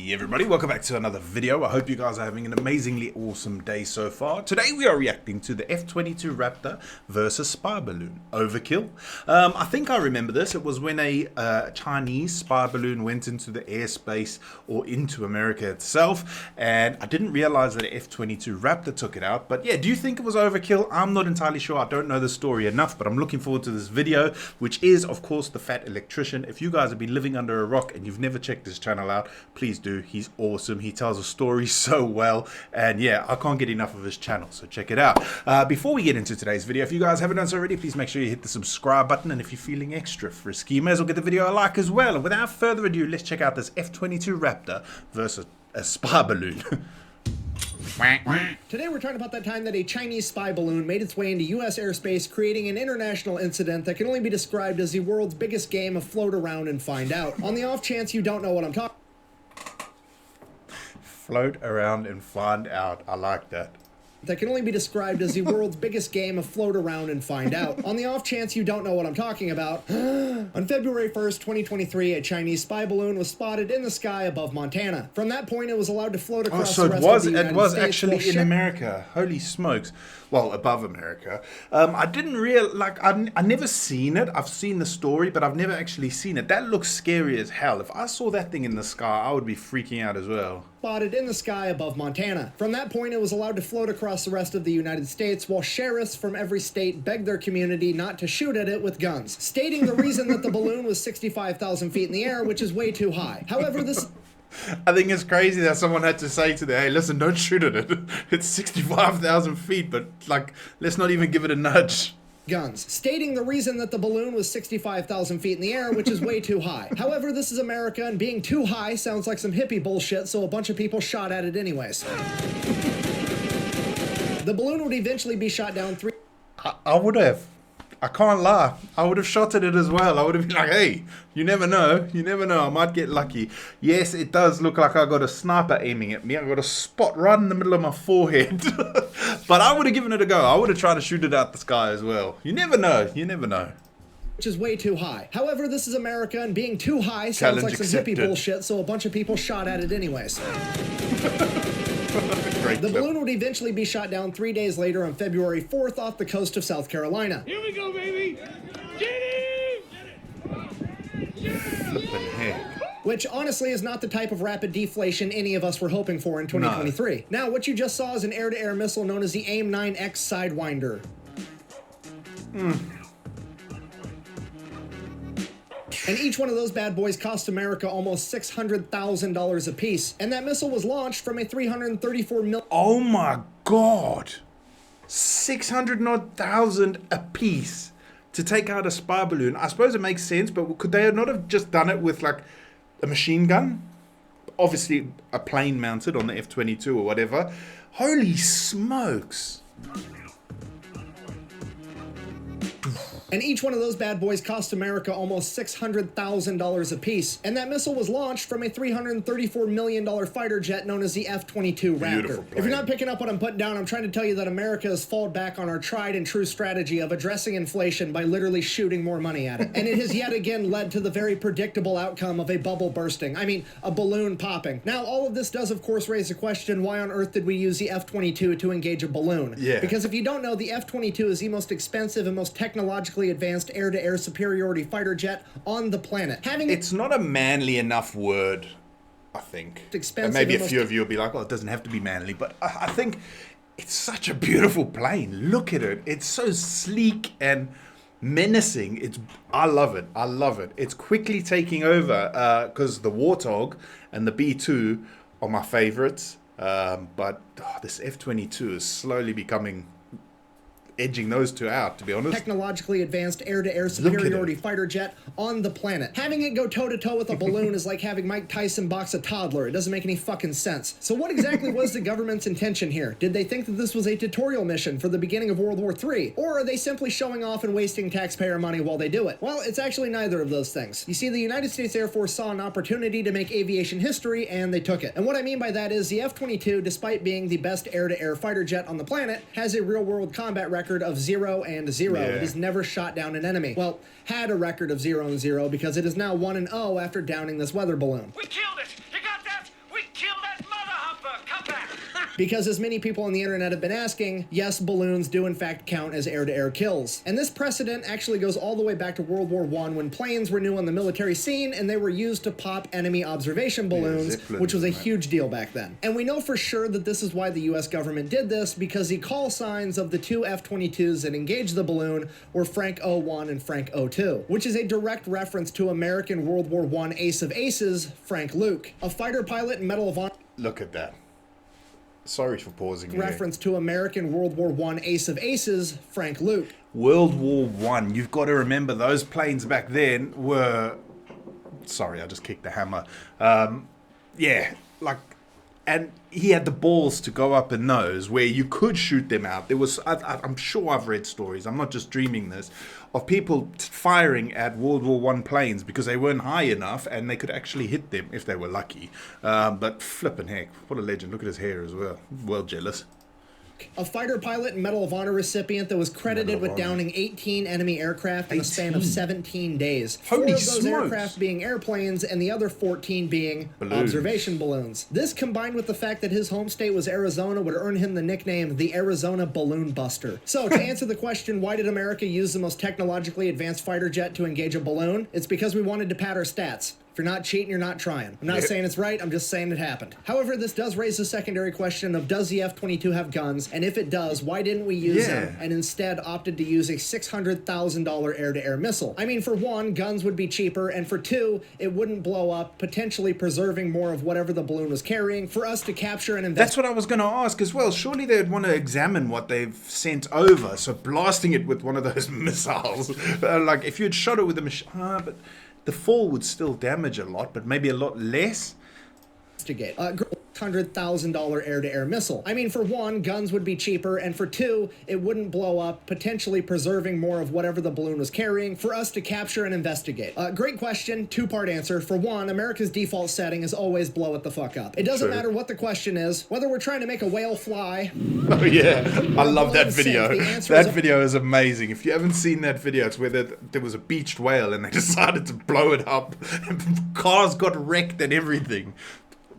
Hey everybody, welcome back to another video. I hope you guys are having an amazingly awesome day so far. Today we are reacting to the F-22 Raptor versus spy balloon. Overkill. I think I remember this. It was when a Chinese spy balloon went into the airspace or into America itself, and I didn't realize that the F-22 Raptor took it out. But yeah, do you think it was overkill? I'm not entirely sure. I don't know the story enough, but I'm looking forward to this video, which is of course the Fat Electrician. If you guys have been living under a rock and you've never checked this channel out, please do. He's awesome. He tells a story so well, and yeah, I can't get enough of his channel, so check it out. Before we get into today's video, if you guys haven't done so already, please make sure you hit the subscribe button, and if you're feeling extra frisky, you may as well give the video a like as well. And without further ado, let's check out this F-22 Raptor versus a spy balloon. Today we're talking about that time that a Chinese spy balloon made its way into U.S. airspace, creating an international incident that can only be described as the world's biggest game of float around and find out. On the off chance you don't know what I'm talking... Float around and find out. I like that. That can only be described as the world's biggest game of float around and find out. On the off chance you don't know what I'm talking about, on February 1st, 2023, a Chinese spy balloon was spotted in the sky above Montana. From that point, it was allowed to float across the rest of the United States. It was actually in America. Holy smokes. Well, above America. I didn't I never seen it. I've seen the story, but I've never actually seen it. That looks scary as hell. If I saw that thing in the sky, I would be freaking out as well. Spotted in the sky above Montana. From that point, it was allowed to float across the rest of the United States, while sheriffs from every state begged their community not to shoot at it with guns, stating the reason that the balloon was 65,000 feet in the air, which is way too high. However, this... I think it's crazy that someone had to say to them, hey, listen, don't shoot at it. It's 65,000 feet, but like, let's not even give it a nudge. Guns, stating the reason that the balloon was 65,000 feet in the air, which is way too high. However, this is America, and being too high sounds like some hippie bullshit, so a bunch of people shot at it anyways. The balloon would eventually be shot down I would have. I can't lie. I would have shot at it as well. I would have been like, hey, you never know. You never know. I might get lucky. Yes, it does look like I got a sniper aiming at me. I got a spot right in the middle of my forehead. But I would have given it a go. I would have tried to shoot it out the sky as well. You never know. You never know. Which is way too high. However, this is America, and being too high sounds like some hippie bullshit, so a bunch of people shot at it anyways. The balloon would eventually be shot down 3 days later on February 4th off the coast of South Carolina. Here we go, baby! Get it! Which honestly is not the type of rapid deflation any of us were hoping for in 2023. No. Now, what you just saw is an air-to-air missile known as the AIM-9X Sidewinder. And each one of those bad boys cost America almost $600,000 a piece. And that missile was launched from a $334 million... Oh my God! 600,000 a piece to take out a spy balloon. I suppose it makes sense, but could they not have just done it with like a machine gun? Obviously a plane mounted on the F-22 or whatever. Holy smokes! And each one of those bad boys cost America almost $600,000 a piece. And that missile was launched from a $334 million fighter jet known as the F-22 Raptor. If you're not picking up what I'm putting down, I'm trying to tell you that America has fallen back on our tried and true strategy of addressing inflation by literally shooting more money at it. And it has yet again led to the very predictable outcome of a bubble bursting. I mean, a balloon popping. Now, all of this does, of course, raise the question, why on earth did we use the F-22 to engage a balloon? Yeah. Because if you don't know, the F-22 is the most expensive and most technologically advanced air-to-air superiority fighter jet on the planet. It's not a manly enough word, I think. Expensive, and maybe a few of you will be like, oh, it doesn't have to be manly, but I think it's such a beautiful plane. Look at it. It's so sleek and menacing. I love it. I love it. It's quickly taking over because the Warthog and the B-2 are my favorites. But this F-22 is slowly becoming... edging those two out, to be honest. Technologically advanced air-to-air superiority fighter jet on the planet. Having it go toe-to-toe with a balloon is like having Mike Tyson box a toddler. It doesn't make any fucking sense. So what exactly was the government's intention here? Did they think that this was a tutorial mission for the beginning of World War III? Or are they simply showing off and wasting taxpayer money while they do it? Well, it's actually neither of those things. You see, the United States Air Force saw an opportunity to make aviation history, and they took it. And what I mean by that is the F-22, despite being the best air-to-air fighter jet on the planet, has a real-world combat record of 0 and 0. Yeah. It has never shot down an enemy. Well, had a record of 0 and 0 because it is now 1 and 0 after downing this weather balloon. We killed it! You got that? We Because as many people on the internet have been asking, yes, balloons do in fact count as air-to-air kills. And this precedent actually goes all the way back to World War I when planes were new on the military scene and they were used to pop enemy observation balloons, which was a huge deal back then. And we know for sure that this is why the US government did this, because the call signs of the two F-22s that engaged the balloon were Frank 01 and Frank 02, which is a direct reference to American World War I ace of aces, Frank Luke, a fighter pilot and Medal of Honor. Look at that. Sorry for pausing. Reference to American World War I ace of aces, Frank Luke. World War One. You've got to remember those planes back then were. Sorry, I just kicked the hammer. Yeah, like, and he had the balls to go up in those where you could shoot them out. There was, I'm sure I've read stories. I'm not just dreaming this, of people firing at World War One planes because they weren't high enough and they could actually hit them if they were lucky. But flippin' heck, what a legend! Look at his hair as well. Well jealous. A fighter pilot and Medal of Honor recipient that was credited with downing 18 enemy aircraft in a span of 17 days. Holy 4 of those smokes. aircraft being airplanes and the other 14 being observation balloons. This, combined with the fact that his home state was Arizona, would earn him the nickname the Arizona Balloon Buster. So, to answer the question, why did America use the most technologically advanced fighter jet to engage a balloon? It's because we wanted to pad our stats. If you're not cheating, you're not trying. I'm not saying it's right, I'm just saying it happened. However, this does raise the secondary question of, does the F-22 have guns? And if it does, why didn't we use them and instead opted to use a $600,000 air-to-air missile? I mean, for one, guns would be cheaper, and for two, it wouldn't blow up, potentially preserving more of whatever the balloon was carrying for us to capture and invest. That's what I was going to ask as well. Surely they'd want to examine what they've sent over. So blasting it with one of those missiles, like if you had shot it with a machine, but the fall would still damage a lot, but maybe a lot less. $100,000 air-to-air missile. I mean, for one, guns would be cheaper, and for two, it wouldn't blow up, potentially preserving more of whatever the balloon was carrying for us to capture and investigate. Great question, two-part answer. For one, America's default setting is always blow it the fuck up. It doesn't matter what the question is, whether we're trying to make a whale fly. Oh yeah, I love that video. That video is amazing. If you haven't seen that video, it's where there was a beached whale and they decided to blow it up. Cars got wrecked and everything.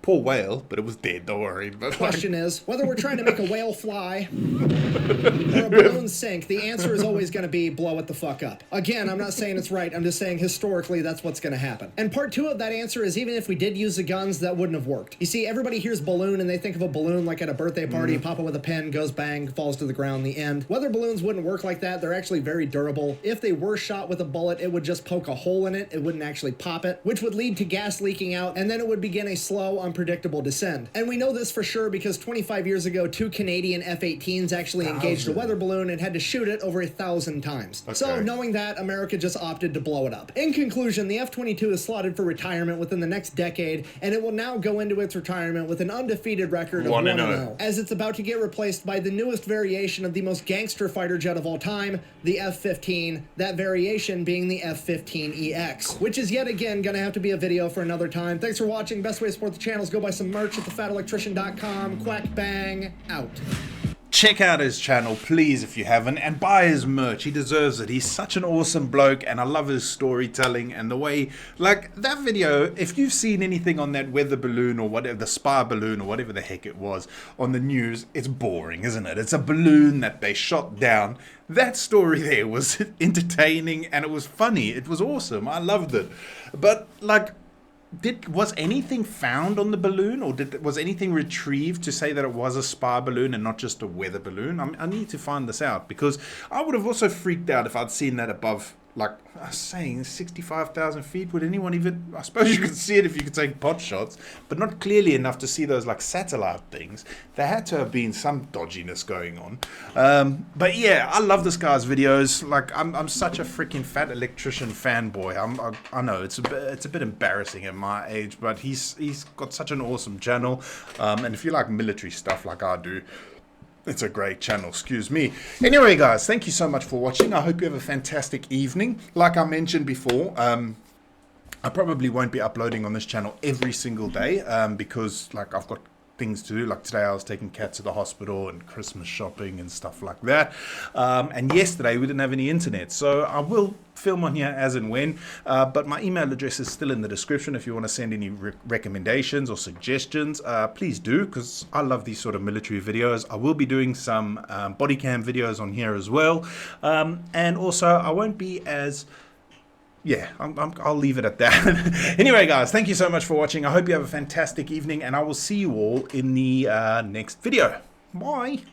Poor whale, but it was dead, don't worry. But question is, whether we're trying to make a whale fly or a balloon sink, the answer is always going to be blow it the fuck up. Again, I'm not saying it's right, I'm just saying historically that's what's going to happen. And part two of that answer is, even if we did use the guns, that wouldn't have worked. You see, everybody hears balloon and they think of a balloon like at a birthday party, you pop it with a pen, goes bang, falls to the ground, the end. Weather balloons wouldn't work like that. They're actually very durable. If they were shot with a bullet, it would just poke a hole in it. It wouldn't actually pop it, which would lead to gas leaking out, and then it would begin a slow, unpredictable descent. And we know this for sure because 25 years ago, 2 Canadian F-18s actually engaged a weather balloon and had to shoot it over 1,000 times. Okay. So knowing that, America just opted to blow it up. In conclusion, the F-22 is slotted for retirement within the next decade, and it will now go into its retirement with an undefeated record of 1-0, as it's about to get replaced by the newest variation of the most gangster fighter jet of all time, the F-15, that variation being the F-15EX, which is yet again gonna have to be a video for another time. Thanks for watching. Best way to support the channel is go buy some merch at thefatelectrician.com. Quack bang out. Check out his channel, please, if you haven't, and buy his merch. He deserves it. He's such an awesome bloke, and I love his storytelling and the way, like, that video, if you've seen anything on that weather balloon or whatever, the spy balloon or whatever the heck it was on the news, it's boring, isn't it? It's a balloon that they shot down. That story there was entertaining, and it was funny. It was awesome. I loved it. But, like, was anything found on the balloon, or was anything retrieved to say that it was a spy balloon and not just a weather balloon? I need to find this out, because I would have also freaked out if I'd seen that above, like I was saying, 65,000 feet. Would anyone even, I suppose you could see it if you could take pot shots, but not clearly enough to see those like satellite things. There had to have been some dodginess going on. But yeah, I love this guy's videos. Like, I'm such a freaking fat electrician fanboy. I know it's a bit embarrassing at my age, but he's got such an awesome channel. And if you like military stuff like I do, it's a great channel, excuse me. Anyway, guys, thank you so much for watching. I hope you have a fantastic evening. Like I mentioned before, I probably won't be uploading on this channel every single day because, like, I've got things to do. Like today I was taking Kat to the hospital and Christmas shopping and stuff like that. And yesterday we didn't have any internet, so I will film on here as and when, but my email address is still in the description if you want to send any recommendations or suggestions. Please do, because I love these sort of military videos. I will be doing some body cam videos on here as well, and also I won't be as I'll leave it at that. Anyway, guys, thank you so much for watching. I hope you have a fantastic evening, and I will see you all in the next video. Bye.